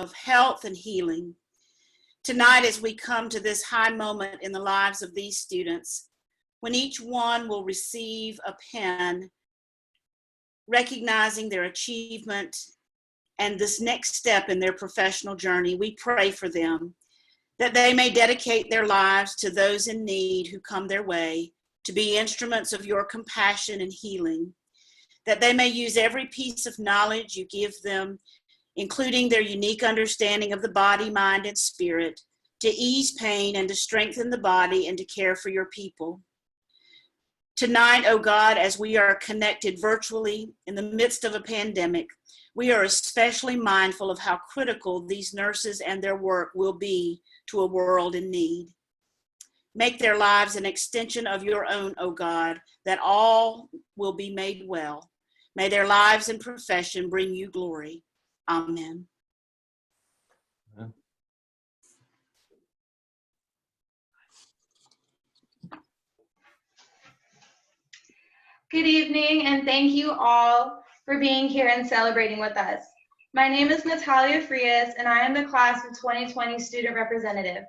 of health and healing. Tonight, as we come to this high moment in the lives of these students, when each one will receive a pen, recognizing their achievement and this next step in their professional journey, we pray for them, that they may dedicate their lives to those in need who come their way, to be instruments of your compassion and healing, that they may use every piece of knowledge you give them, including their unique understanding of the body, mind, and spirit, to ease pain and to strengthen the body and to care for your people. Tonight, oh God, as we are connected virtually in the midst of a pandemic, we are especially mindful of how critical these nurses and their work will be to a world in need. Make their lives an extension of your own, oh God, that all will be made well. May their lives and profession bring you glory. Amen. Amen. Good evening, and thank you all for being here and celebrating with us. My name is Natalia Frias, and I am the class of 2020 student representative.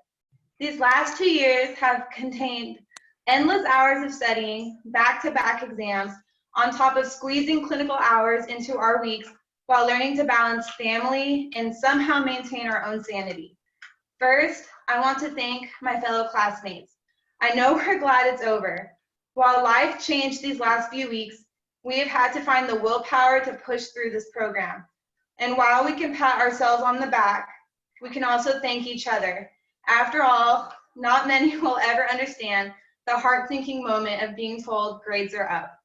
These last 2 years have contained endless hours of studying, back-to-back exams, on top of squeezing clinical hours into our weeks while learning to balance family and somehow maintain our own sanity. First, I want to thank my fellow classmates. I know we're glad it's over. While life changed these last few weeks, we have had to find the willpower to push through this program. And while we can pat ourselves on the back, we can also thank each other. After all, not many will ever understand the heart-sinking moment of being told grades are up.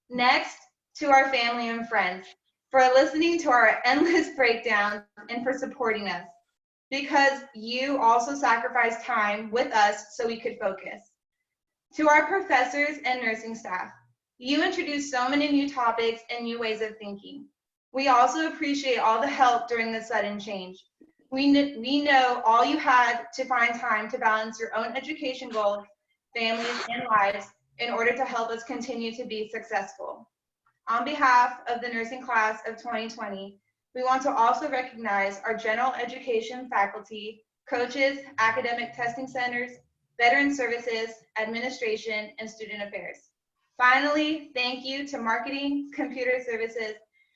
Next, to our family and friends, for listening to our endless breakdowns and for supporting us, because you also sacrificed time with us so we could focus. To our professors and nursing staff, you introduced so many new topics and new ways of thinking. We also appreciate all the help during this sudden change. We know all you had to find time to balance your own education goals, families, and lives in order to help us continue to be successful. On behalf of the nursing class of 2020, we want to also recognize our general education faculty, coaches, academic testing centers, veteran services, administration, and student affairs. Finally, thank you to marketing, computer services,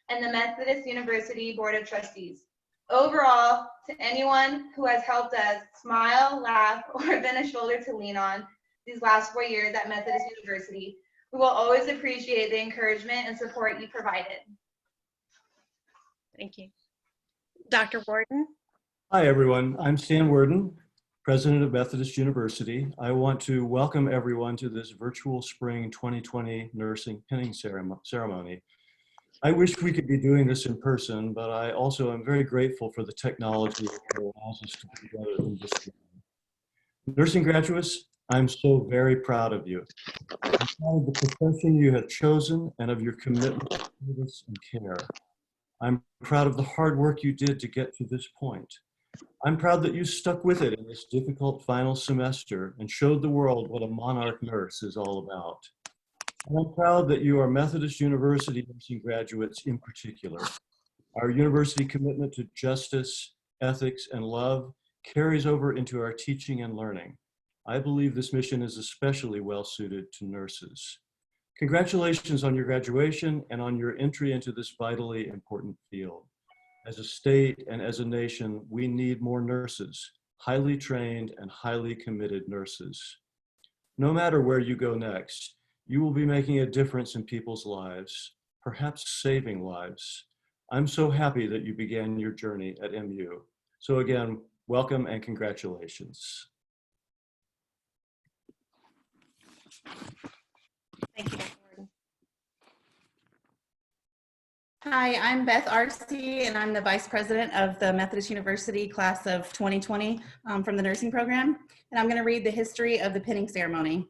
and the Methodist University Board of Trustees. Overall, to anyone who has helped us smile, laugh, or been a shoulder to lean on these last 4 years at Methodist University, we will always appreciate the encouragement and support you provided. Thank you. Dr. Worden? Hi, everyone. I'm Stan Worden, President of Methodist University. I want to welcome everyone to this virtual spring 2020 nursing pinning ceremony. I wish we could be doing this in person, but I also am very grateful for the technology that allows us to be together in this way. Nursing graduates, I'm so very proud of you. I'm proud of the profession you have chosen and of your commitment to service and care. I'm proud of the hard work you did to get to this point. I'm proud that you stuck with it in this difficult final semester and showed the world what a monarch nurse is all about. And I'm proud that you are Methodist University nursing graduates in particular. Our university commitment to justice, ethics, and love carries over into our teaching and learning. I believe this mission is especially well suited to nurses. Congratulations on your graduation and on your entry into this vitally important field. As a state and as a nation, we need more nurses, highly trained and highly committed nurses. No matter where you go next, you will be making a difference in people's lives, perhaps saving lives. I'm so happy that you began your journey at MU. So again, welcome and congratulations. Thank you, Dr. Worden. Hi, I'm Beth Arce, and I'm the Vice President of the Methodist University class of 2020 from the nursing program. And I'm going to read the history of the pinning ceremony.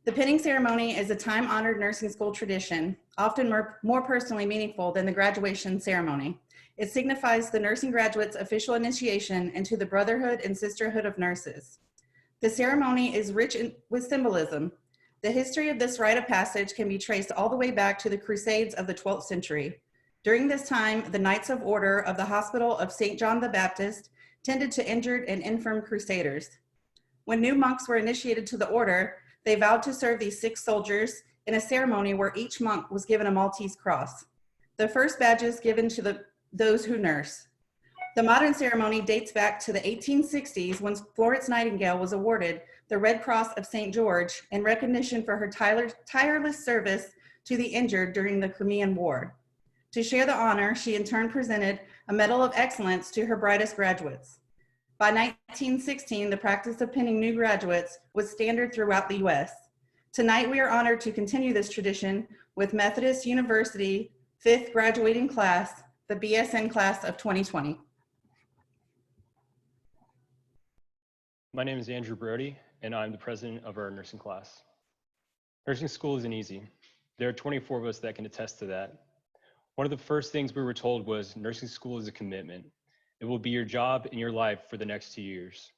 The pinning ceremony is a time-honored nursing school tradition, often more personally meaningful than the graduation ceremony. It signifies the nursing graduate's official initiation into the brotherhood and sisterhood of nurses. The ceremony is rich with symbolism. The history of this rite of passage can be traced all the way back to the Crusades of the 12th century. During this time, the Knights of Order of the Hospital of St. John the Baptist tended to injured and infirm crusaders. When new monks were initiated to the order, they vowed to serve these sick soldiers in a ceremony where each monk was given a Maltese cross, the first badges given to those who nurse. The modern ceremony dates back to the 1860s when Florence Nightingale was awarded the Red Cross of St. George in recognition for her tireless service to the injured during the Crimean War. To share the honor, she in turn presented a Medal of Excellence to her brightest graduates. By 1916, the practice of pinning new graduates was standard throughout the U.S. Tonight, we are honored to continue this tradition with Methodist University 5th graduating class, the BSN class of 2020. My name is Andrew Brody, and I'm the president of our nursing class. Nursing school isn't easy. There are 24 of us that can attest to that. One of the first things we were told was nursing school is a commitment. It will be your job and your life for the next 2 years.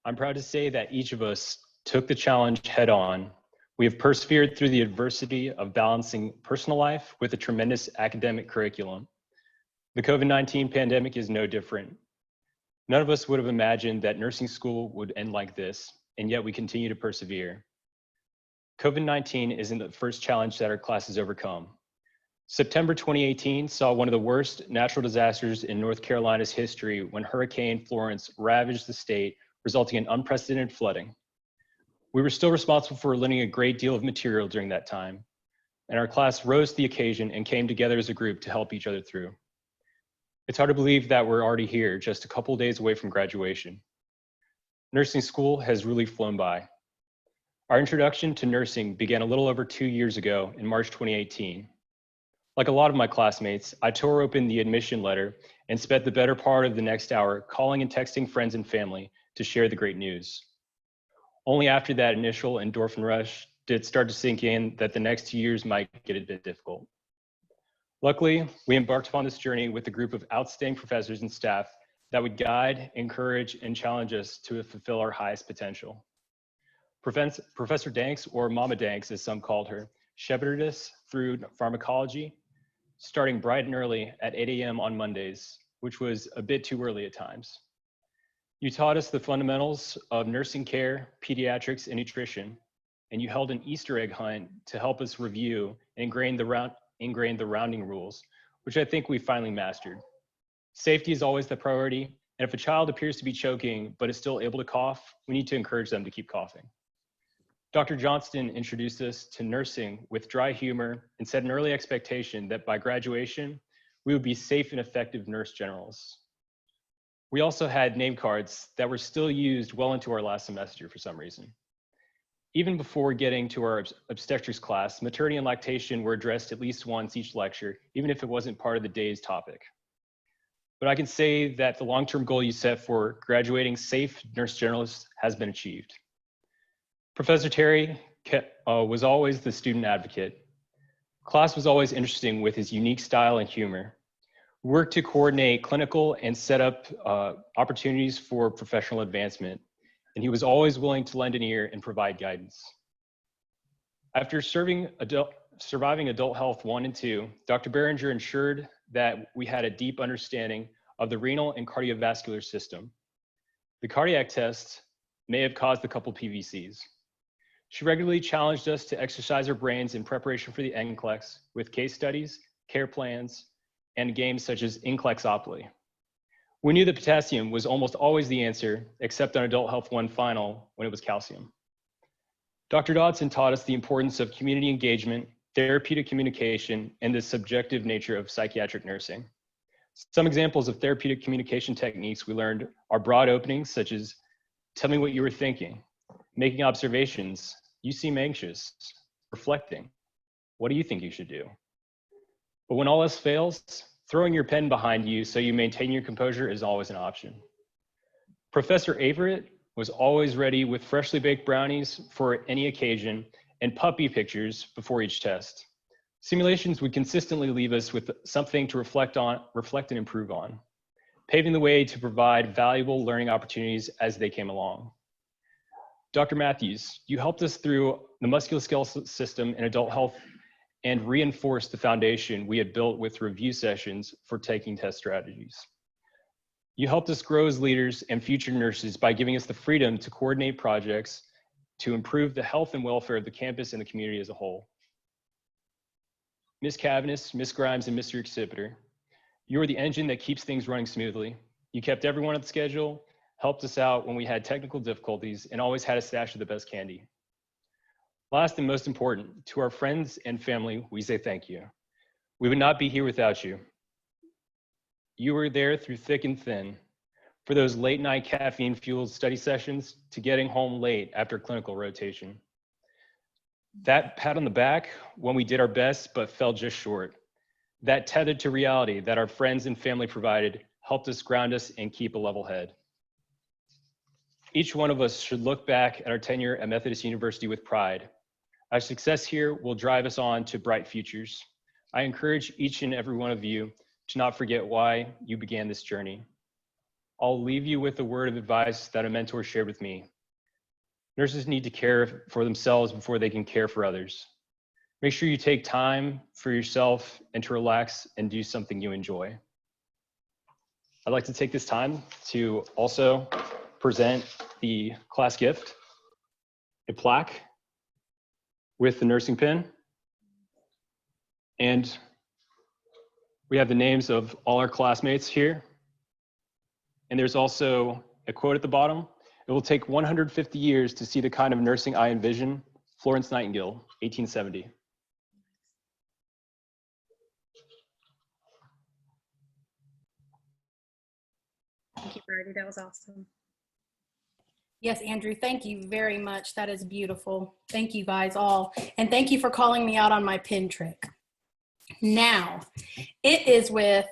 I'm proud to say that each of us took the challenge head on. We have persevered through the adversity of balancing personal life with a tremendous academic curriculum. The COVID-19 pandemic is no different. None of us would have imagined that nursing school would end like this, and yet we continue to persevere. COVID-19 isn't the first challenge that our class has overcome. September 2018 saw one of the worst natural disasters in North Carolina's history when Hurricane Florence ravaged the state, resulting in unprecedented flooding. We were still responsible for lending a great deal of material during that time, and our class rose to the occasion and came together as a group to help each other through. It's hard to believe that we're already here, just a couple days away from graduation. Nursing school has really flown by. Our introduction to nursing began a little over 2 years ago in March 2018. Like a lot of my classmates, I tore open the admission letter and spent the better part of the next hour calling and texting friends and family to share the great news. Only after that initial endorphin rush did it start to sink in that the next 2 years might get a bit difficult. Luckily, we embarked upon this journey with a group of outstanding professors and staff that would guide, encourage, and challenge us to fulfill our highest potential. Professor Danks, or Mama Danks as some called her, shepherded us through pharmacology, starting bright and early at 8 a.m. on Mondays, which was a bit too early at times. You taught us the fundamentals of nursing care, pediatrics, and nutrition, and you held an Easter egg hunt to help us review and ingrain the rounding rules, which I think we finally mastered. Safety is always the priority, and if a child appears to be choking but is still able to cough, we need to encourage them to keep coughing. Dr. Johnston introduced us to nursing with dry humor and set an early expectation that by graduation, we would be safe and effective nurse generals. We also had name cards that were still used well into our last semester for some reason. Even before getting to our obstetrics class, maternity and lactation were addressed at least once each lecture, even if it wasn't part of the day's topic. But I can say that the long-term goal you set for graduating safe nurse generalists has been achieved. Professor Terry was always the student advocate. Class was always interesting with his unique style and humor. We worked to coordinate clinical and set up opportunities for professional advancement, and he was always willing to lend an ear and provide guidance. After surviving Adult Health 1 and 2, Dr. Behringer ensured that we had a deep understanding of the renal and cardiovascular system. The cardiac test may have caused a couple PVCs. She regularly challenged us to exercise our brains in preparation for the NCLEX with case studies, care plans, and games such as NCLEXopoly. We knew that potassium was almost always the answer, except on Adult Health 1 final when it was calcium. Dr. Dodson taught us the importance of community engagement, therapeutic communication, and the subjective nature of psychiatric nursing. Some examples of therapeutic communication techniques we learned are broad openings such as, tell me what you were thinking, making observations, you seem anxious, reflecting, what do you think you should do? But when all else fails, throwing your pen behind you so you maintain your composure is always an option. Professor Averett was always ready with freshly baked brownies for any occasion and puppy pictures before each test. Simulations would consistently leave us with something to reflect and improve on, paving the way to provide valuable learning opportunities as they came along. Dr. Matthews, you helped us through the musculoskeletal system in adult health and reinforced the foundation we had built with review sessions for taking test strategies. You helped us grow as leaders and future nurses by giving us the freedom to coordinate projects to improve the health and welfare of the campus and the community as a whole. Ms. Cavness, Ms. Grimes, and Mr. Exhibitor, you are the engine that keeps things running smoothly. You kept everyone on the schedule, helped us out when we had technical difficulties, and always had a stash of the best candy. Last and most important, to our friends and family, we say thank you. We would not be here without you. You were there through thick and thin, for those late night caffeine-fueled study sessions to getting home late after clinical rotation. That pat on the back when we did our best but fell just short. That tethered to reality that our friends and family provided helped us ground us and keep a level head. Each one of us should look back at our tenure at Methodist University with pride. Our success here will drive us on to bright futures. I encourage each and every one of you to not forget why you began this journey. I'll leave you with a word of advice that a mentor shared with me. Nurses need to care for themselves before they can care for others. Make sure you take time for yourself and to relax and do something you enjoy. I'd like to take this time to also present the class gift, a plaque with the nursing pin. And we have the names of all our classmates here. And there's also a quote at the bottom. It will take 150 years to see the kind of nursing I envision. Florence Nightingale, 1870. Thank you, Brody. That was awesome. Yes, Andrew, thank you very much. That is beautiful. Thank you guys all. And thank you for calling me out on my pin trick. Now, it is with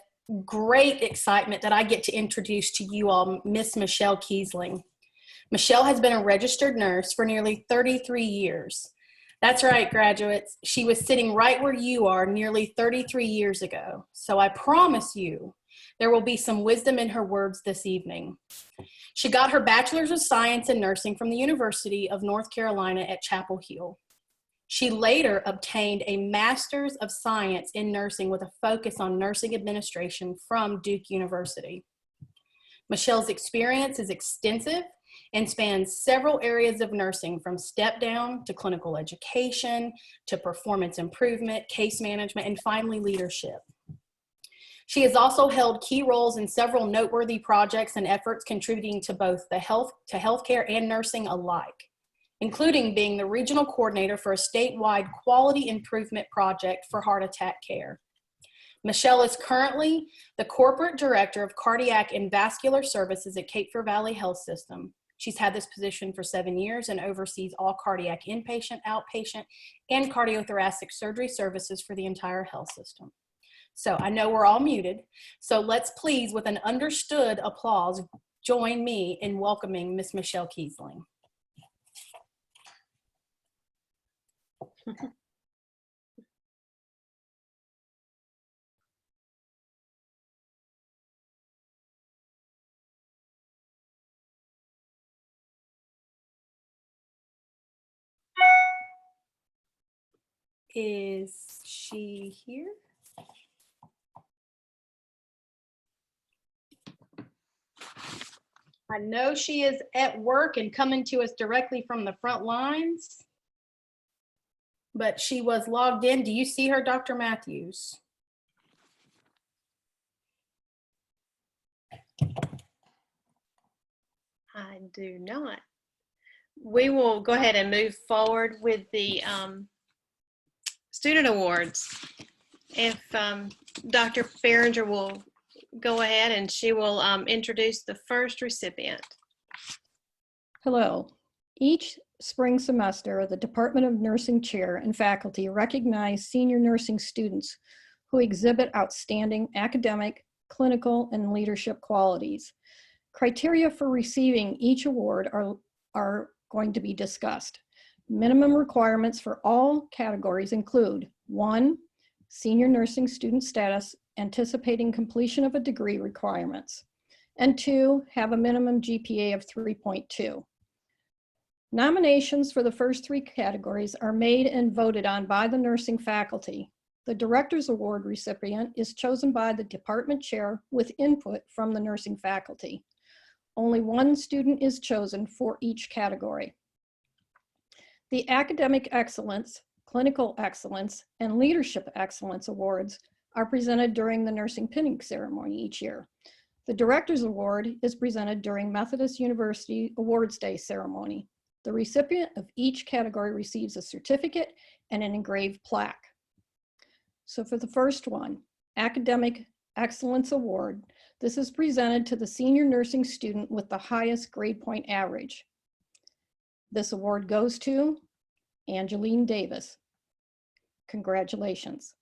great excitement that I get to introduce to you all Miss Michelle Kiesling. Michelle has been a registered nurse for nearly 33 years. That's right, graduates. She was sitting right where you are nearly 33 years ago. So I promise you, there will be some wisdom in her words this evening. She got her Bachelor's of Science in Nursing from the University of North Carolina at Chapel Hill. She later obtained a Master's of Science in Nursing with a focus on nursing administration from Duke University. Michelle's experience is extensive and spans several areas of nursing, from step down to clinical education, to performance improvement, case management, and finally leadership. She has also held key roles in several noteworthy projects and efforts contributing to both the healthcare and nursing alike, including being the regional coordinator for a statewide quality improvement project for heart attack care. Michelle is currently the corporate director of cardiac and vascular services at Cape Fear Valley Health System. She's had this position for 7 years and oversees all cardiac inpatient, outpatient, and cardiothoracic surgery services for the entire health system. So I know we're all muted, so let's please, with an understood applause, join me in welcoming Miss Michelle Kiesling. Is she here? I know she is at work and coming to us directly from the front lines, but she was logged in. Do you see her, Dr. Matthews? I do not. We will go ahead and move forward with the student awards. If Dr. Behringer will go ahead and she will introduce the first recipient. Hello. Each spring semester, the Department of Nursing chair and faculty recognize senior nursing students who exhibit outstanding academic, clinical, and leadership qualities. Criteria for receiving each award are going to be discussed. Minimum requirements for all categories include: 1, senior nursing student status anticipating completion of a degree requirements, and 2, have a minimum GPA of 3.2. Nominations for the first three categories are made and voted on by the nursing faculty. The Director's Award recipient is chosen by the department chair with input from the nursing faculty. Only one student is chosen for each category. The Academic Excellence, Clinical Excellence, and Leadership Excellence Awards are presented during the nursing pinning ceremony each year. The Director's Award is presented during Methodist University Awards Day ceremony. The recipient of each category receives a certificate and an engraved plaque. So for the first one, Academic Excellence Award, this is presented to the senior nursing student with the highest grade point average. This award goes to Angeline Davis. Congratulations.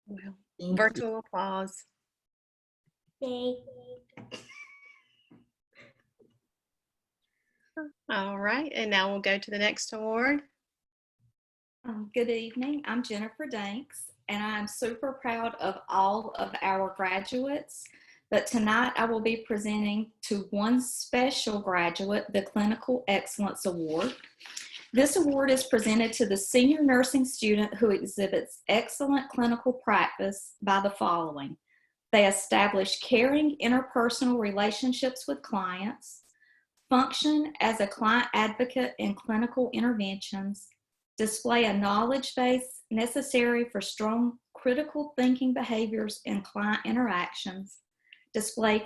Well, virtual applause. All right, and now we'll go to the next award. Good evening. I'm Jennifer Danks, and I'm super proud of all of our graduates. But tonight I will be presenting to one special graduate, the Clinical Excellence Award. This award is presented to the senior nursing student who exhibits excellent clinical practice by the following. They establish caring interpersonal relationships with clients, function as a client advocate in clinical interventions, display a knowledge base necessary for strong critical thinking behaviors in client interactions, display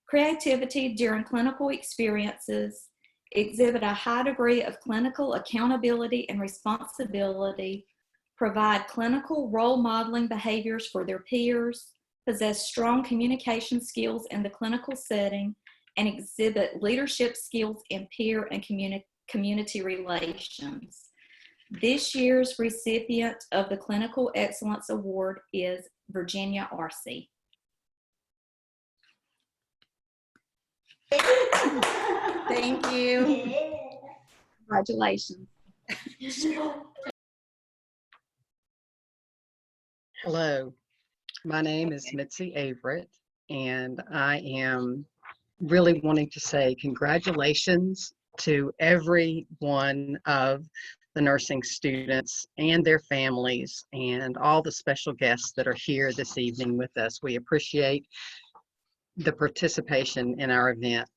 creativity during clinical experiences, exhibit a high degree of clinical accountability and responsibility, provide clinical role modeling behaviors for their peers, possess strong communication skills in the clinical setting, and exhibit leadership skills in peer and community relations. This year's recipient of the Clinical Excellence Award is Virginia Arcee. Thank you. Congratulations. Hello, my name is Mitzi Averett, and I am really wanting to say congratulations to every one of the nursing students and their families and all the special guests that are here this evening with us. We appreciate the participation in our event.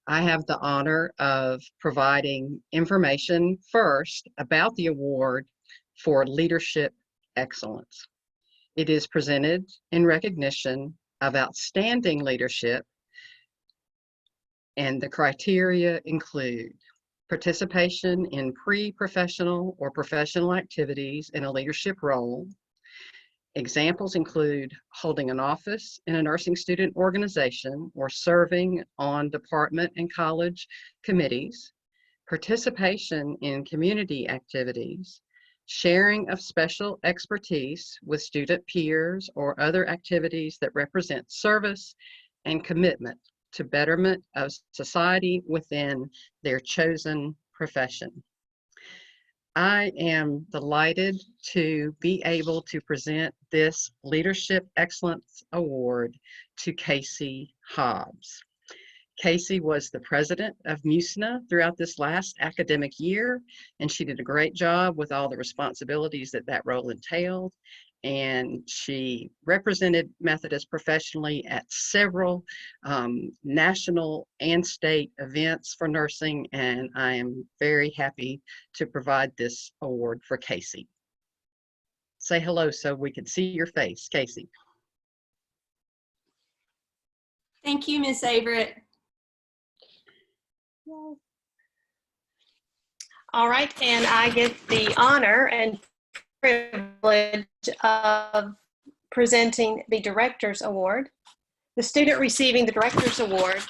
I have the honor of providing information first about the award for Leadership Excellence. It is presented in recognition of outstanding leadership, and the criteria include participation in pre-professional or professional activities in a leadership role. Examples include holding an office in a nursing student organization or serving on department and college committees, participation in community activities, sharing of special expertise with student peers or other activities that represent service and commitment to betterment of society within their chosen profession. I am delighted to be able to present this Leadership Excellence Award to Casey Hobbs. Casey was the president of MUSNA throughout this last academic year, and she did a great job with all the responsibilities that role entailed. And she represented Methodist professionally at several national and state events for nursing, and I am very happy to provide this award for Casey. Say hello so we can see your face, Casey. Thank you, Ms. Averett. All right, and I get the honor and privilege of presenting the Director's Award. The student receiving the Director's Award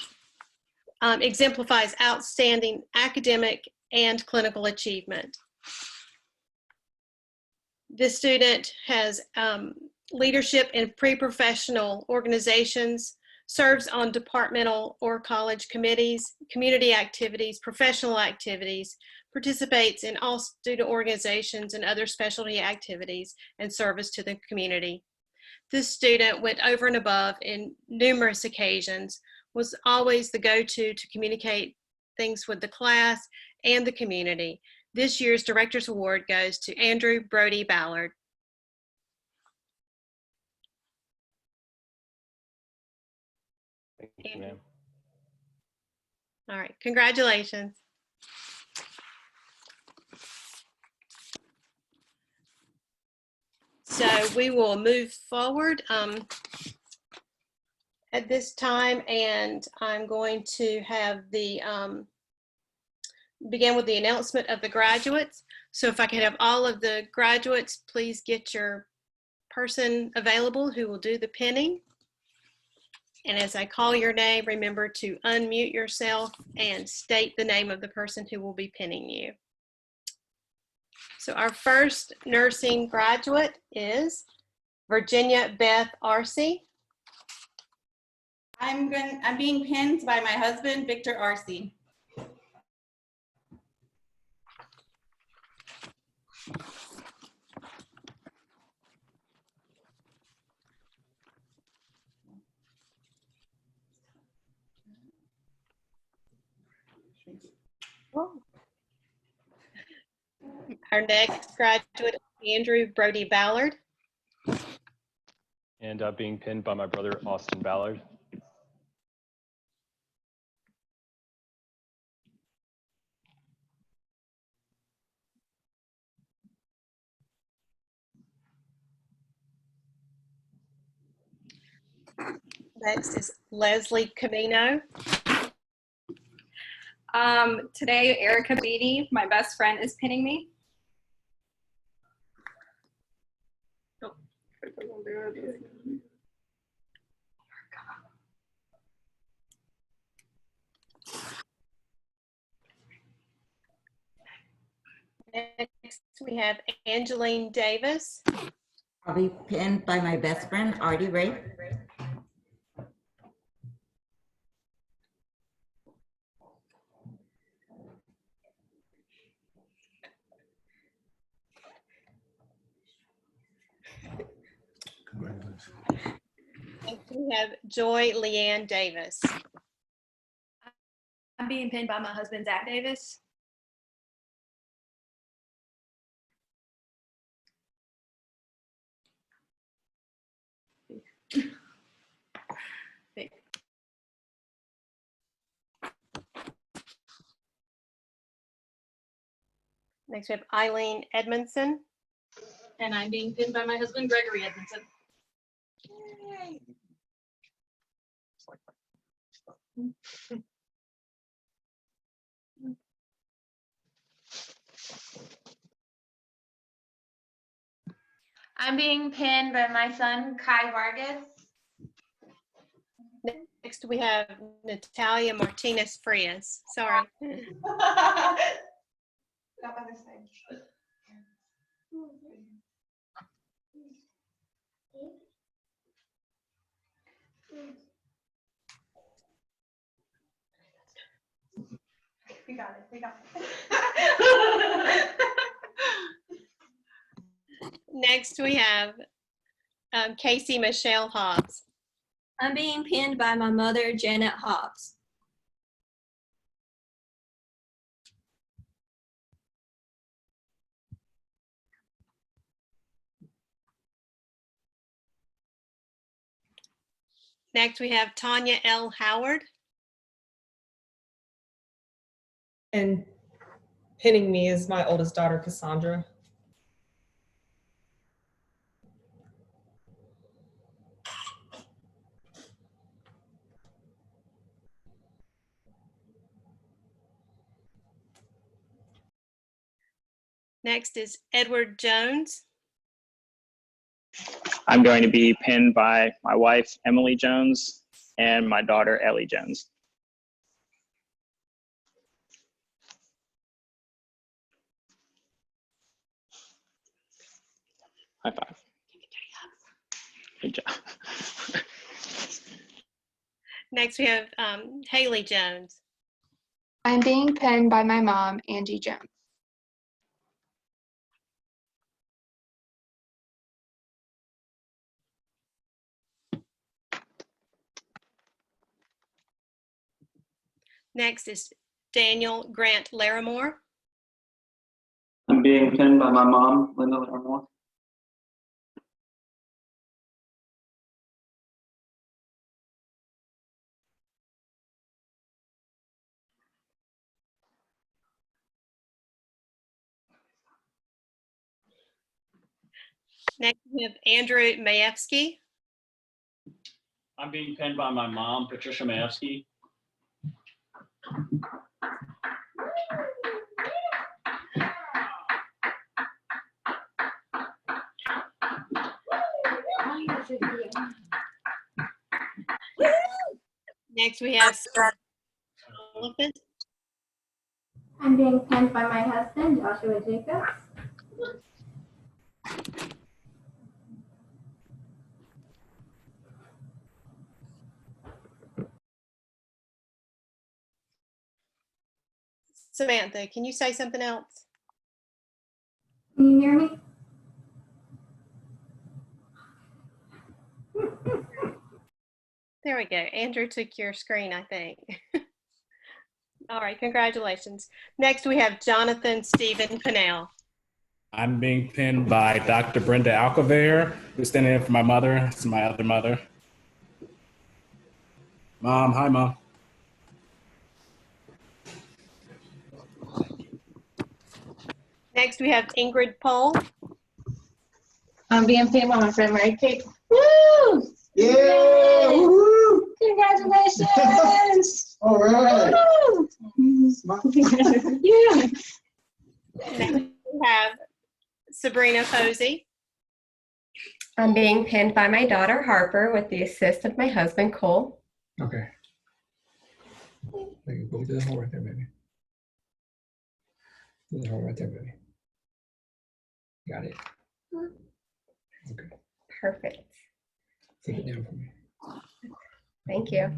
exemplifies outstanding academic and clinical achievement. This student has leadership in pre-professional organizations, serves on departmental or college committees, community activities, professional activities, participates in all student organizations and other specialty activities, and service to the community. This student went over and above in numerous occasions, was always the go-to to communicate things with the class and the community. This year's Director's Award goes to Andrew Brody Ballard. Thank you, ma'am. All right, congratulations. So we will move forward at this time, and I'm going to have the begin with the announcement of the graduates. So if I could have all of the graduates, please get your person available who will do the pinning. And as I call your name, remember to unmute yourself and state the name of the person who will be pinning you. So our first nursing graduate is Virginia Beth Arce. I'm being pinned by my husband, Victor Arce. Our next graduate is Andrew Brody Ballard. And being pinned by my brother, Austin Ballard. Next is Leslie Camino. Today, Erica Beatty, my best friend, is pinning me. Next, we have Angeline Davis. I'll be pinned by my best friend, Artie Ray. Next, we have Joy Leanne Davis. I'm being pinned by my husband, Zach Davis. Next, we have Eileen Edmondson. And I'm being pinned by my husband, Gregory Edmondson. I'm being pinned by my son, Kai Vargas. Next, we have Natalia Martinez Frias. Sorry. We got it. We got it. Next, we have Casey Michelle Hobbs. I'm being pinned by my mother, Janet Hobbs. Next, we have Tanya L. Howard. And pinning me is my oldest daughter, Cassandra. Next is Edward Jones. I'm going to be pinned by my wife, Emily Jones, and my daughter, Ellie Jones. High five. Good job. Next, we have Haley Jones. I'm being pinned by my mom, Angie Jones. Next is Daniel Grant Larimore. I'm being pinned by my mom, Linda Larimore. Next, we have Andrew Mayevsky. I'm being pinned by my mom, Patricia Mayevsky. Next, we have Sullivan. I'm being pinned by my husband, Joshua Jacobs. Samantha, can you say something else? Can you hear me? There we go. Andrew took your screen, I think. All right, congratulations. Next, we have Jonathan Stephen Pinnell. I'm being pinned by Dr. Brenda Alcaver, who's standing in for my mother. It's my other mother. Mom, hi, Mom. Next, we have Ingrid Pohl. I'm being pinned by my friend Mary Kate. Woo! Yeah! Woo! Congratulations! All right. Woo! Yeah. Next, we have Sabrina Posey. I'm being pinned by my daughter Harper with the assist of my husband Cole. Okay. Go to the hole right there, baby. To the hole right there, baby. Got it. Okay. Perfect. Take it down for me. Thank you.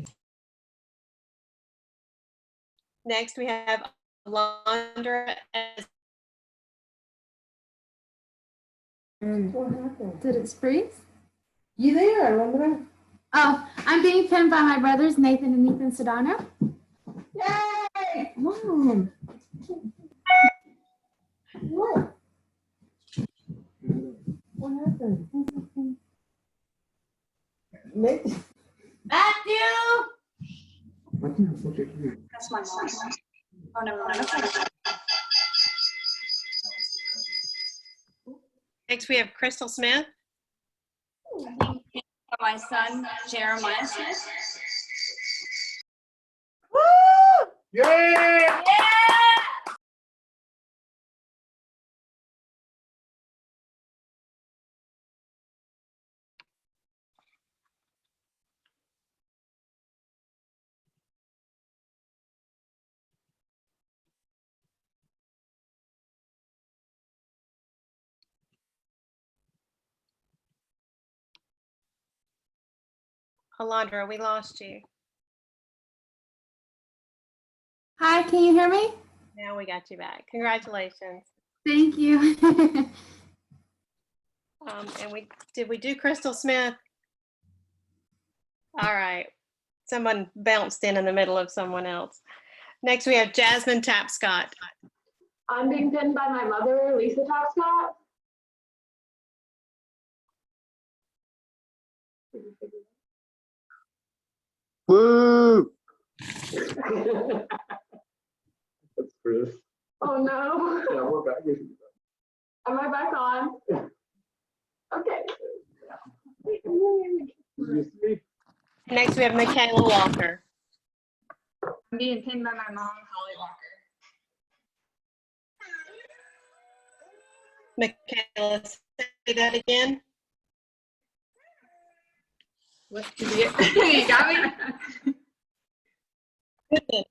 Next, we have Alondra. What happened? Did it freeze? You there, Alondra? Oh, I'm being pinned by my brothers, Nathan and Ethan Sedano. Yay! Mom. What? What happened? Nathan. Matthew! That's my mom. Oh, never mind. Next, we have Crystal Smith. My son, Jeremiah Smith. Woo! Yeah! Alondra, we lost you. Hi, can you hear me? Now we got you back. Congratulations. Thank you. And did we do Crystal Smith? All right. Someone bounced in the middle of someone else. Next, we have Jasmine Tapscott. I'm being pinned by my mother, Lisa Tapscott. Woo! That's Chris. Oh no. Yeah, we're back. Am I back on? Okay. Next, we have Michaela Walker. I'm being pinned by my mom, Holly Walker. Michaela, say that again. What did you got me? Goodness.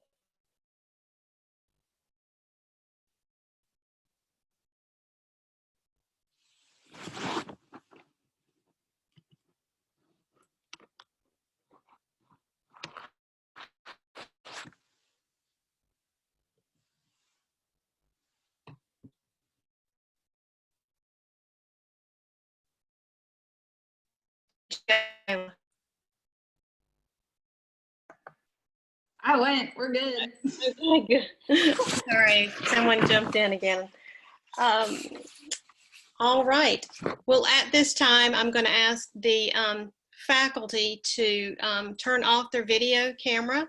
I went. We're good. Okay, good. Sorry, someone jumped in again. All right. Well, at this time, I'm going to ask the faculty to turn off their video camera,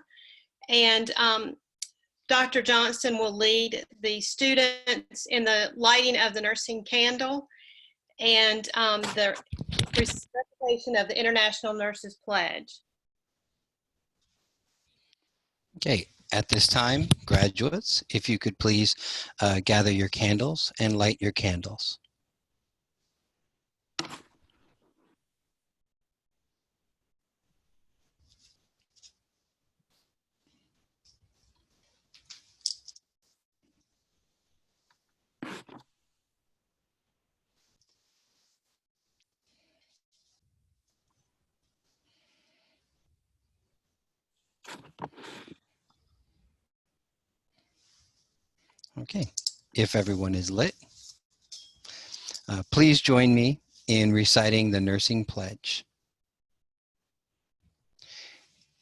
and Dr. Johnston will lead the students in the lighting of the nursing candle and the recitation of the International Nurses Pledge. Okay, at this time, graduates, if you could please gather your candles and light your candles. Okay, if everyone is lit, please join me in reciting the nursing pledge.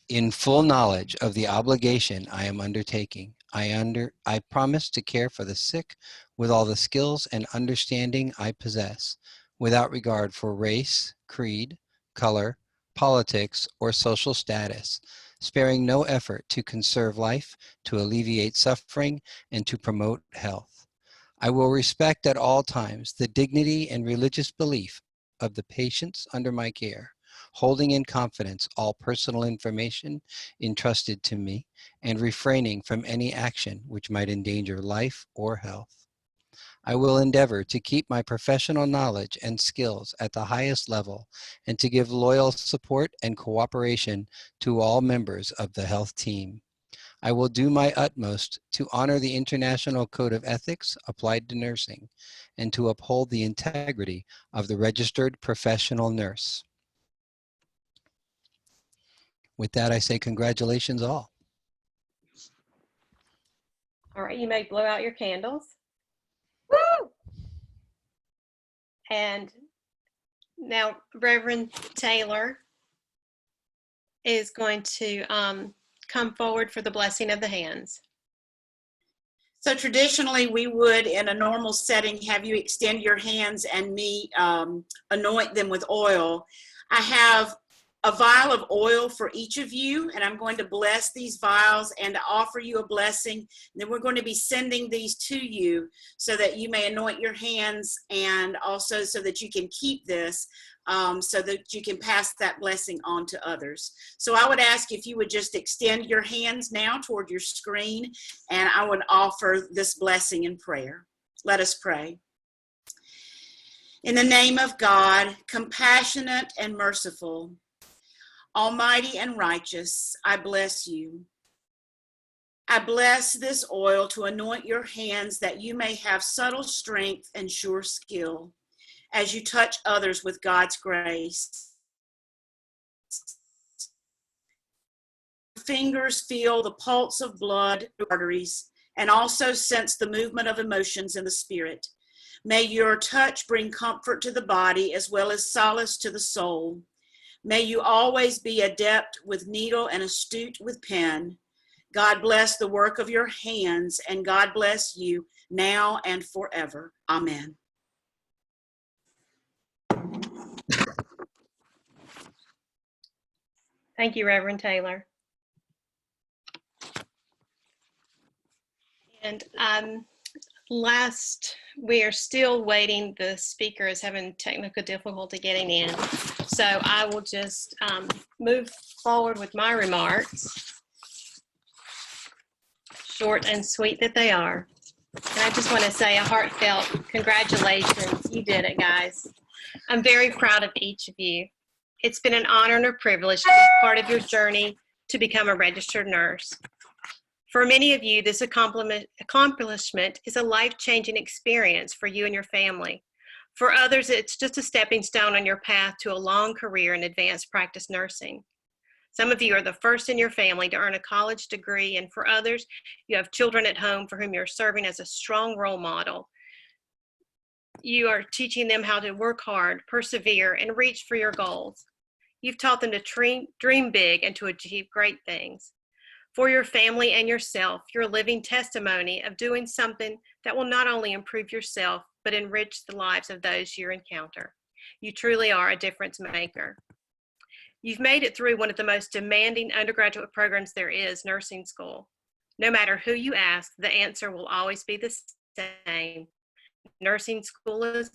In full knowledge of the obligation I am undertaking, I promise to care for the sick with all the skills and understanding I possess, without regard for race, creed, color, politics, or social status, sparing no effort to conserve life, to alleviate suffering, and to promote health. I will respect at all times the dignity and religious belief of the patients under my care, holding in confidence all personal information entrusted to me, and refraining from any action which might endanger life or health. I will endeavor to keep my professional knowledge and skills at the highest level and to give loyal support and cooperation to all members of the health team. I will do my utmost to honor the International Code of Ethics applied to nursing and to uphold the integrity of the registered professional nurse. With that, I say congratulations all. All right, you may blow out your candles. Woo! And now Reverend Taylor is going to come forward for the blessing of the hands. So traditionally, we would, in a normal setting, have you extend your hands and me anoint them with oil. I have a vial of oil for each of you, and I'm going to bless these vials and offer you a blessing. And then we're going to be sending these to you so that you may anoint your hands, and also so that you can keep this so that you can pass that blessing on to others. So I would ask if you would just extend your hands now toward your screen, and I would offer this blessing in prayer. Let us pray. In the name of God, compassionate and merciful, Almighty and righteous, I bless you. I bless this oil to anoint your hands that you may have subtle strength and sure skill as you touch others with God's grace. Fingers feel the pulse of blood, arteries, and also sense the movement of emotions in the spirit. May your touch bring comfort to the body as well as solace to the soul. May you always be adept with needle and astute with pen. God bless the work of your hands, and God bless you now and forever. Amen. Thank you, Reverend Taylor. And we are still waiting. The speaker is having technical difficulty getting in. So I will just move forward with my remarks, short and sweet that they are. And I just want to say a heartfelt congratulations. You did it, guys. I'm very proud of each of you. It's been an honor and a privilege to be part of your journey to become a registered nurse. For many of you, this accomplishment is a life-changing experience for you and your family. For others, it's just a stepping stone on your path to a long career in advanced practice nursing. Some of you are the first in your family to earn a college degree, and for others, you have children at home for whom you're serving as a strong role model. You are teaching them how to work hard, persevere, and reach for your goals. You've taught them to dream big and to achieve great things. For your family and yourself, you're a living testimony of doing something that will not only improve yourself, but enrich the lives of those you encounter. You truly are a difference maker. You've made it through one of the most demanding undergraduate programs there is, nursing school. No matter who you ask, the answer will always be the same. Nursing school is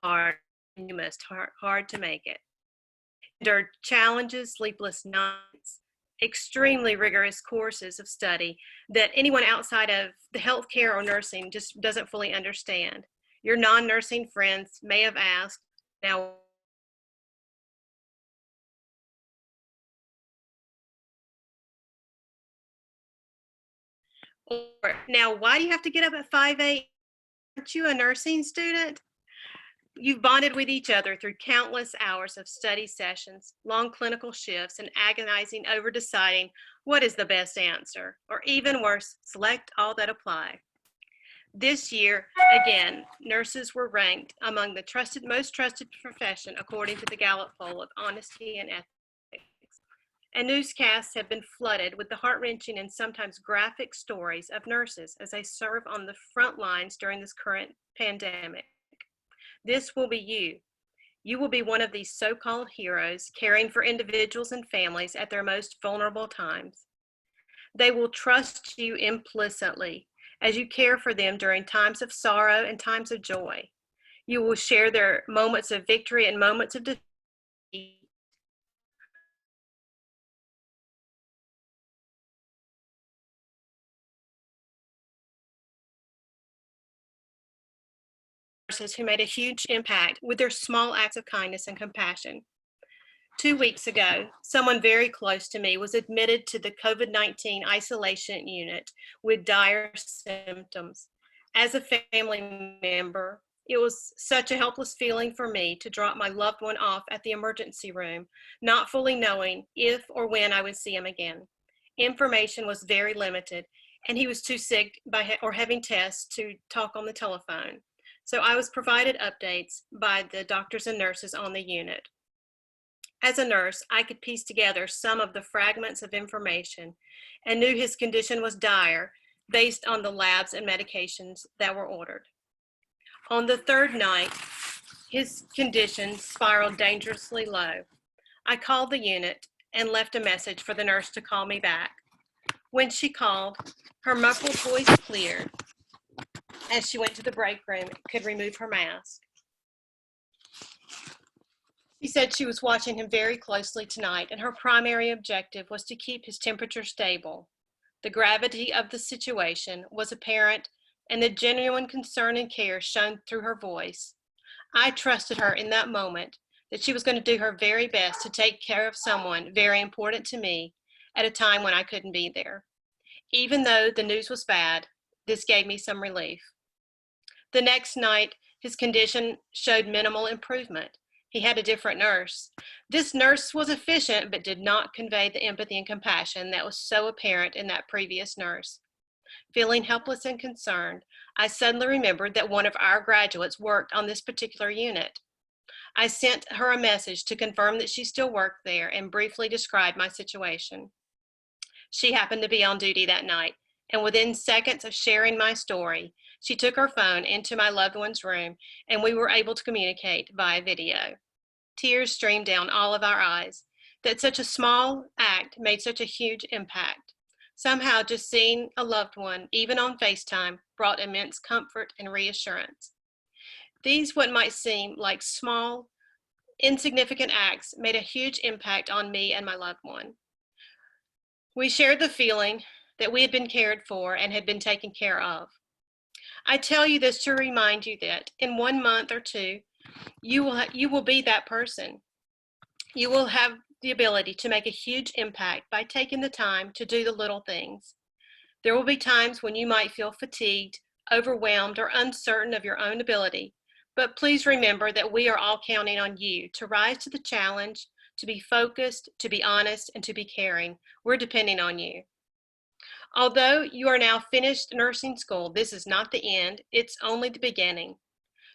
hard, and you must hard to make it. There are challenges, sleepless nights, extremely rigorous courses of study that anyone outside of the healthcare or nursing just doesn't fully understand. Your non-nursing friends may have asked, now, or now, why do you have to get up at 5 a.m.? Aren't you a nursing student? You've bonded with each other through countless hours of study sessions, long clinical shifts, and agonizing over deciding what is the best answer, or even worse, select all that apply. This year, again, nurses were ranked among the most trusted profession according to the Gallup poll of honesty and ethics. And newscasts have been flooded with the heart-wrenching and sometimes graphic stories of nurses as they serve on the front lines during this current pandemic. This will be you. You will be one of these so-called heroes caring for individuals and families at their most vulnerable times. They will trust you implicitly as you care for them during times of sorrow and times of joy. You will share their moments of victory and moments of defeat. Nurses who made a huge impact with their small acts of kindness and compassion. 2 weeks ago, someone very close to me was admitted to the COVID-19 isolation unit with dire symptoms. As a family member, it was such a helpless feeling for me to drop my loved one off at the emergency room, not fully knowing if or when I would see him again. Information was very limited, and he was too sick or having tests to talk on the telephone. So I was provided updates by the doctors and nurses on the unit. As a nurse, I could piece together some of the fragments of information and knew his condition was dire based on the labs and medications that were ordered. On the third night, his condition spiraled dangerously low. I called the unit and left a message for the nurse to call me back. When she called, her muffled voice cleared as she went to the break room and could remove her mask. She said she was watching him very closely tonight, and her primary objective was to keep his temperature stable. The gravity of the situation was apparent, and the genuine concern and care shone through her voice. I trusted her in that moment that she was going to do her very best to take care of someone very important to me at a time when I couldn't be there. Even though the news was bad, this gave me some relief. The next night, his condition showed minimal improvement. He had a different nurse. This nurse was efficient, but did not convey the empathy and compassion that was so apparent in that previous nurse. Feeling helpless and concerned, I suddenly remembered that one of our graduates worked on this particular unit. I sent her a message to confirm that she still worked there and briefly described my situation. She happened to be on duty that night, and within seconds of sharing my story, she took her phone into my loved one's room, and we were able to communicate via video. Tears streamed down all of our eyes. That such a small act made such a huge impact. Somehow just seeing a loved one, even on FaceTime, brought immense comfort and reassurance. These, what might seem like small, insignificant acts, made a huge impact on me and my loved one. We shared the feeling that we had been cared for and had been taken care of. I tell you this to remind you that in 1 month or two, you will be that person. You will have the ability to make a huge impact by taking the time to do the little things. There will be times when you might feel fatigued, overwhelmed, or uncertain of your own ability, but please remember that we are all counting on you to rise to the challenge, to be focused, to be honest, and to be caring. We're depending on you. Although you are now finished nursing school, this is not the end, it's only the beginning.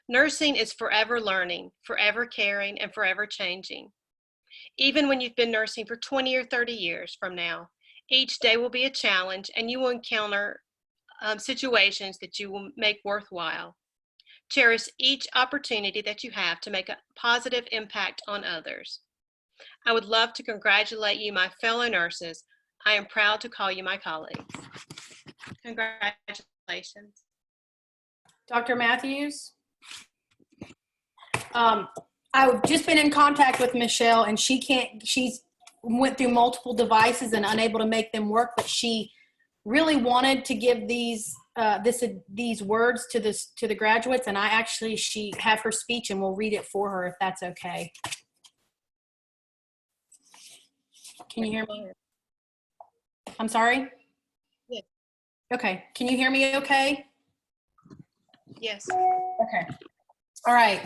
Nursing is forever learning, forever caring, and forever changing. Even when you've been nursing for 20 or 30 years from now, Each day will be a challenge, and you will encounter situations that you will make worthwhile. Cherish each opportunity that you have to make a positive impact on others. I would love to congratulate you, my fellow nurses. I am proud to call you my colleagues. Congratulations. Dr. Matthews? I've just been in contact with Michelle, and she's went through multiple devices and unable to make them work, but she really wanted to give these words to the graduates, and she have her speech, and we'll read it for her if that's okay. Can you hear me? I'm sorry? Yes. Okay. Can you hear me okay? Yes. Okay. All right.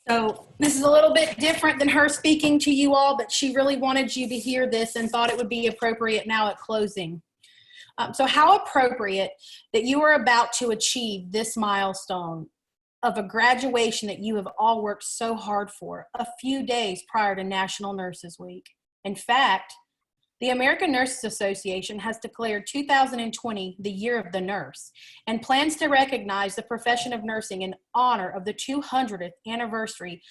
So this is a little bit different than her speaking to you all, but she really wanted you to hear this and thought it would be appropriate now at closing. So how appropriate that you are about to achieve this milestone of a graduation that you have all worked so hard for a few days prior to National Nurses Week. In fact, the American Nurses Association has declared 2020 the Year of the Nurse and plans to recognize the profession of nursing in honor of the 200th anniversary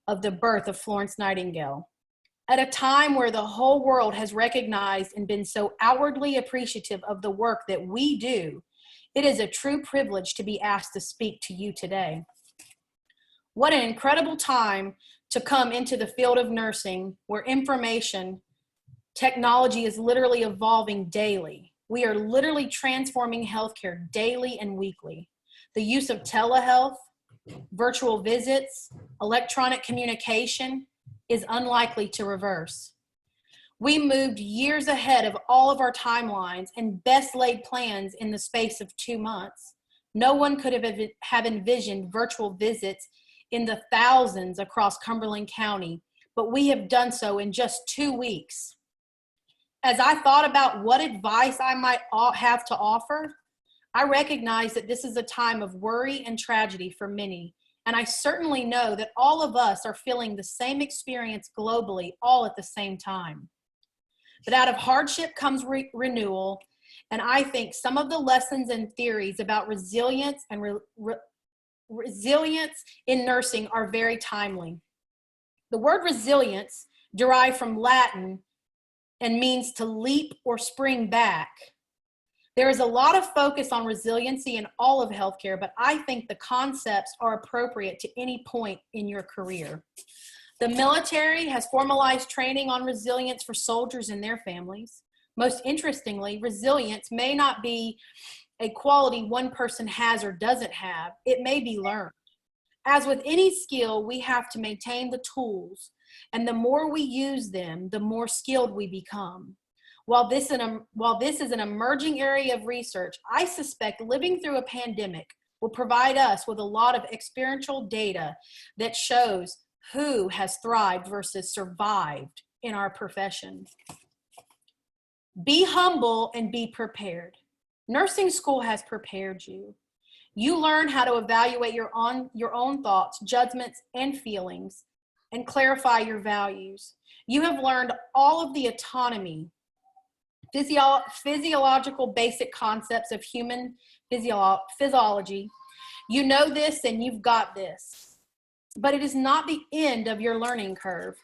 of the birth of Florence Nightingale. At a time where the whole world has recognized and been so outwardly appreciative of the work that we do, it is a true privilege to be asked to speak to you today. What an incredible time to come into the field of nursing, where information technology is literally evolving daily. We are literally transforming healthcare daily and weekly. The use of telehealth, virtual visits, electronic communication is unlikely to reverse. We moved years ahead of all of our timelines and best laid plans in the space of 2 months. No one could have envisioned virtual visits in the thousands across Cumberland County, but we have done so in just 2 weeks. As I thought about what advice I might have to offer, I recognize that this is a time of worry and tragedy for many, and I certainly know that all of us are feeling the same experience globally all at the same time. But out of hardship comes renewal, and I think some of the lessons and theories about resilience and resilience in nursing are very timely. The word resilience, derived from Latin, and means to leap or spring back. There is a lot of focus on resiliency in all of healthcare, but I think the concepts are appropriate to any point in your career. The military has formalized training on resilience for soldiers and their families. Most interestingly, resilience may not be a quality one person has or doesn't have. It may be learned. As with any skill, we have to maintain the tools, and the more we use them, the more skilled we become. While this is an emerging area of research, I suspect living through a pandemic will provide us with a lot of experiential data that shows who has thrived versus survived in our profession. Be humble and be prepared. Nursing school has prepared you. You learn how to evaluate your own thoughts, judgments, and feelings, and clarify your values. You have learned all of the autonomy, physiological basic concepts of human physiology. You know this and you've got this. But it is not the end of your learning curve.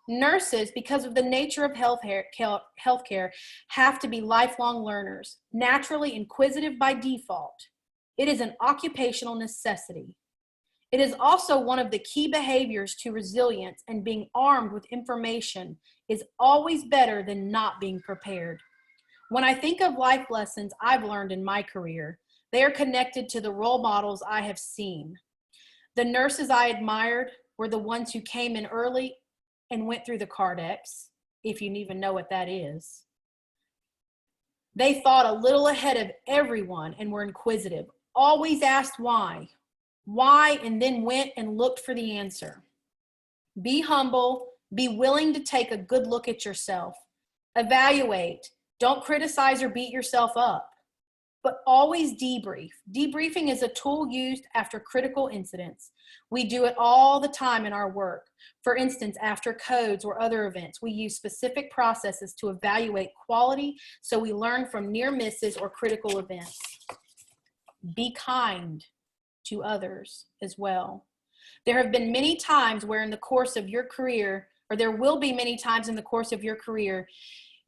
Nurses, because of the nature of healthcare, have to be lifelong learners, naturally inquisitive by default. It is an occupational necessity. It is also one of the key behaviors to resilience, and being armed with information is always better than not being prepared. When I think of life lessons I've learned in my career, they are connected to the role models I have seen. The nurses I admired were the ones who came in early and went through the Cardex, if you even know what that is. They thought a little ahead of everyone and were inquisitive, always asked why, and then went and looked for the answer. Be humble, be willing to take a good look at yourself. Evaluate, don't criticize or beat yourself up. but always debrief. Debriefing is a tool used after critical incidents. We do it all the time in our work. For instance, after codes or other events, we use specific processes to evaluate quality so we learn from near misses or critical events. Be kind to others as well. There have been many times where in the course of your career, or there will be many times in the course of your career,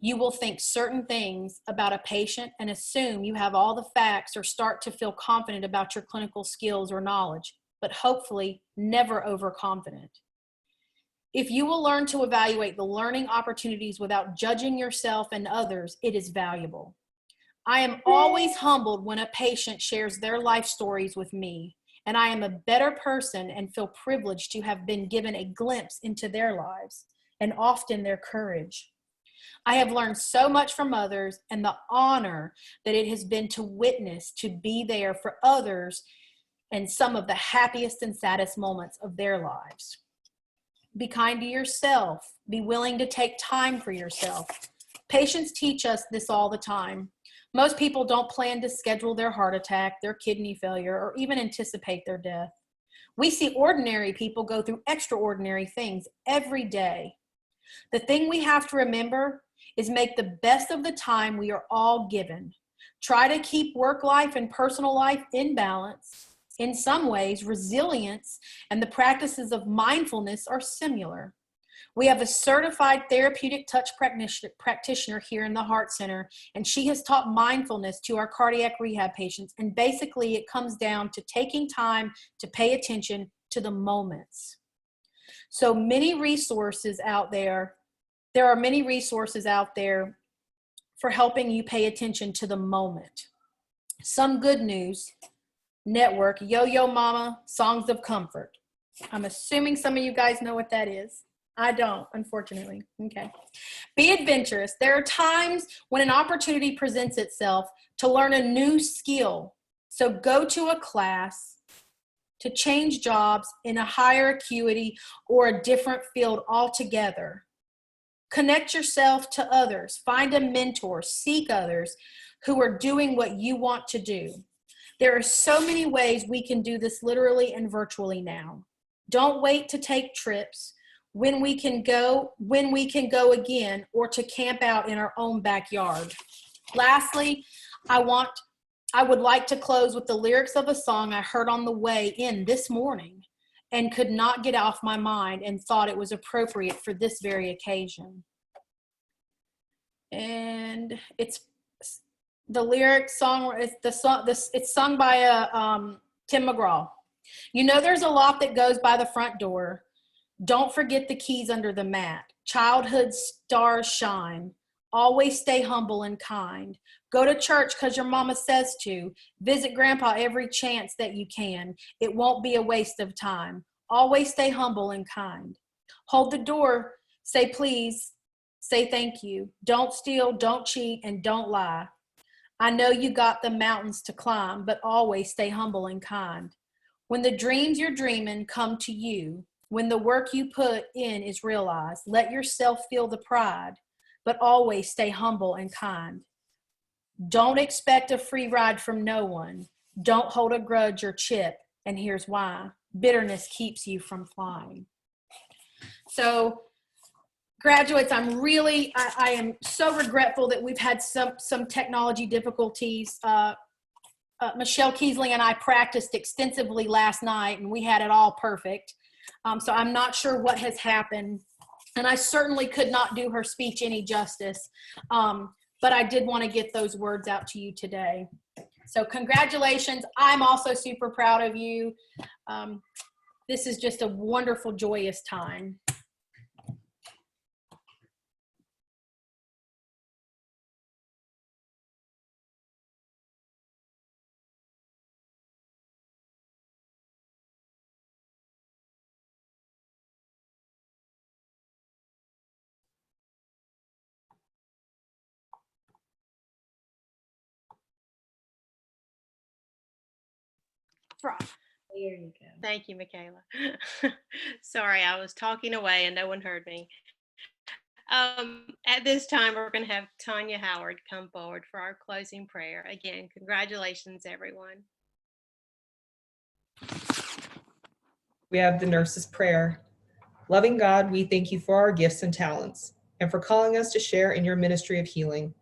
you will think certain things about a patient and assume you have all the facts or start to feel confident about your clinical skills or knowledge, but hopefully never overconfident. If you will learn to evaluate the learning opportunities without judging yourself and others, it is valuable. I am always humbled when a patient shares their life stories with me, and I am a better person and feel privileged to have been given a glimpse into their lives and often their courage. I have learned so much from others and the honor that it has been to witness, to be there for others and some of the happiest and saddest moments of their lives. Be kind to yourself. Be willing to take time for yourself. Patients teach us this all the time. Most people don't plan to schedule their heart attack, their kidney failure, or even anticipate their death. We see ordinary people go through extraordinary things every day. The thing we have to remember is make the best of the time we are all given. Try to keep work life and personal life in balance. In some ways, resilience and the practices of mindfulness are similar. We have a certified therapeutic touch practitioner here in the Heart Center, and she has taught mindfulness to our cardiac rehab patients. And basically, it comes down to taking time to pay attention to the moments. So many resources out there. There are many resources out there for helping you pay attention to the moment. Some good news. Network, Yo-Yo Mama, Songs of Comfort. I'm assuming some of you guys know what that is. I don't, unfortunately. Okay. Be adventurous. There are times when an opportunity presents itself to learn a new skill. So go to a class, to change jobs in a higher acuity or a different field altogether. Connect yourself to others. Find a mentor. Seek others who are doing what you want to do. There are so many ways we can do this literally and virtually now. Don't wait to take trips when we can go again, or to camp out in our own backyard. Lastly, I would like to close with the lyrics of a song I heard on the way in this morning and could not get off my mind and thought it was appropriate for this very occasion. And it's the lyric song, it's sung by Tim McGraw. You know there's a lot that goes by the front door. Don't forget the keys under the mat. Childhood stars shine. Always stay humble and kind. Go to church because your mama says to. Visit grandpa every chance that you can. It won't be a waste of time. Always stay humble and kind. Hold the door. Say please. Say thank you. Don't steal, don't cheat, and don't lie. I know you got the mountains to climb, but always stay humble and kind. When the dreams you're dreaming come to you, when the work you put in is realized, let yourself feel the pride, but always stay humble and kind. Don't expect a free ride from no one. Don't hold a grudge or chip, and here's why. Bitterness keeps you from flying. So, graduates, I am so regretful that we've had some technology difficulties. Michelle Keesley and I practiced extensively last night, and we had it all perfect. So I'm not sure what has happened, and I certainly could not do her speech any justice, but I did want to get those words out to you today. So congratulations. I'm also super proud of you. This is just a wonderful, joyous time. There you go. Thank you, Michaela. Sorry, I was talking away and no one heard me. At this time, we're going to have Tanya Howard come forward for our closing prayer. Again, congratulations, everyone. We have the nurse's prayer. Loving God, we thank you for our gifts and talents and for calling us to share in your ministry of healing.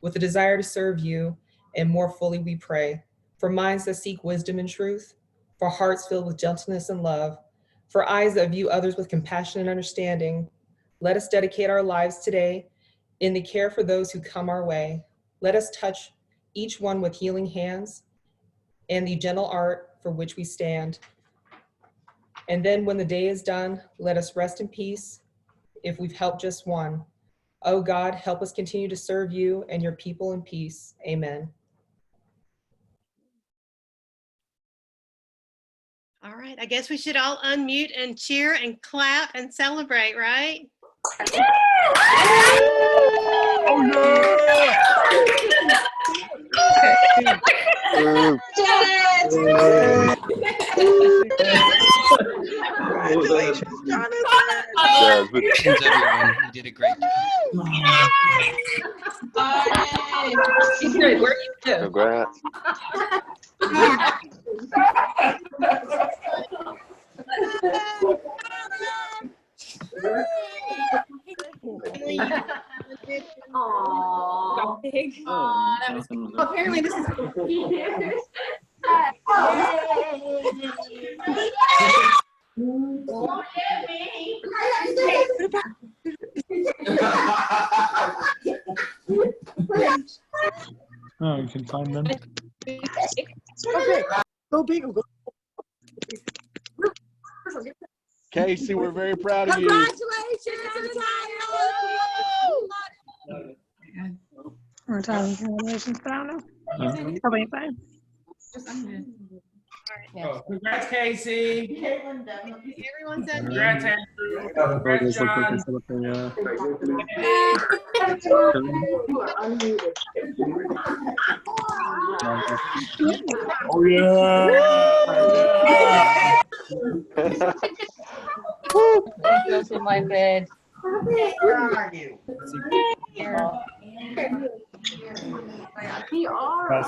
With a desire to serve you and more fully we pray, for minds that seek wisdom and truth, for hearts filled with gentleness and love, for eyes that view others with compassion and understanding. Let us dedicate our lives today in the care for those who come our way. Let us touch each one with healing hands and the gentle art for which we stand. And then when the day is done, let us rest in peace if we've helped just one. Oh God, help us continue to serve you and your people in peace. Amen. All right, I guess we should all unmute and cheer and clap and celebrate, right? Yeah! Oh, Congratulations, Jonathan. Congratulations, everyone. You did a great Good. Where you live? Congrats. Apparently this is Oh, you can find them. Okay. Go big. Go. Casey, we're very proud of you. We're talking congratulations, but I don't know. I'll be fine. Congrats, Casey. Everyone's on Congrats, Andrew. Congrats, John. Oh, yeah. Goes in my bed. Where are you? We are.